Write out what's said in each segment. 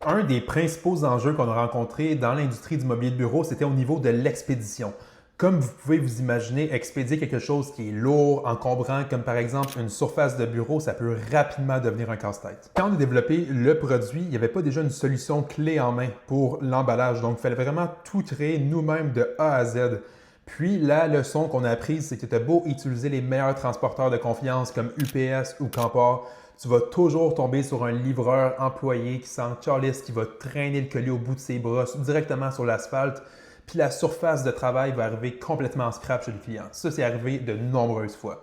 Un des principaux enjeux qu'on a rencontrés dans l'industrie du mobilier de bureau, c'était au niveau de l'expédition. Comme vous pouvez vous imaginer, expédier quelque chose qui est lourd, encombrant, comme par exemple une surface de bureau, ça peut rapidement devenir un casse-tête. Quand on a développé le produit, il n'y avait pas déjà une solution clé en main pour l'emballage, donc il fallait vraiment tout créer nous-mêmes de A à Z. Puis la leçon qu'on a apprise, c'est que tu as beau utiliser les meilleurs transporteurs de confiance comme UPS ou Canpar, tu vas toujours tomber sur un livreur employé qui sent calisse, qui va traîner le colis au bout de ses bras directement sur l'asphalte. Puis la surface de travail va arriver complètement en scrap chez le client. Ça, c'est arrivé de nombreuses fois.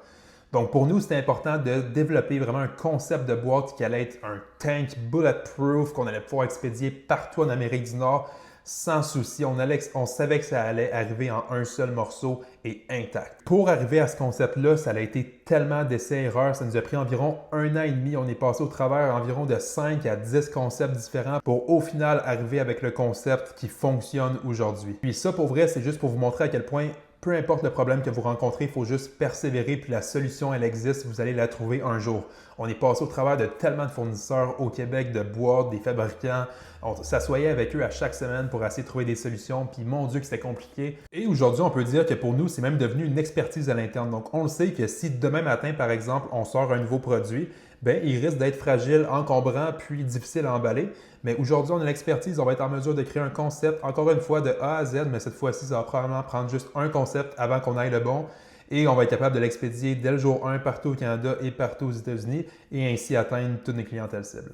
Donc, pour nous, c'était important de développer vraiment un concept de boîte qui allait être un tank bulletproof qu'on allait pouvoir expédier partout en Amérique du Nord sans souci. On savait que ça allait arriver en un seul morceau et intact. Pour arriver à ce concept-là, ça a été tellement d'essais-erreurs. Ça nous a pris environ 1 an et demi. On est passé au travers environ de 5 à 10 concepts différents pour au final arriver avec le concept qui fonctionne aujourd'hui. Puis ça, pour vrai, c'est juste pour vous montrer à quel point peu importe le problème que vous rencontrez, il faut juste persévérer, puis la solution, elle existe, vous allez la trouver un jour. On est passé au travers de tellement de fournisseurs au Québec, de boîtes, des fabricants. On s'assoyait avec eux à chaque semaine pour essayer de trouver des solutions, puis mon Dieu que c'était compliqué. Et aujourd'hui, on peut dire que pour nous, c'est même devenu une expertise à l'interne. Donc, on le sait que si demain matin, par exemple, on sort un nouveau produit, bien, il risque d'être fragile, encombrant, puis difficile à emballer. Mais aujourd'hui, on a l'expertise, on va être en mesure de créer un concept, encore une fois, de A à Z, mais cette fois-ci, ça va probablement prendre juste un concept avant qu'on aille le bon. Et on va être capable de l'expédier dès le jour 1 partout au Canada et partout aux États-Unis et ainsi atteindre toutes nos clientèles cibles.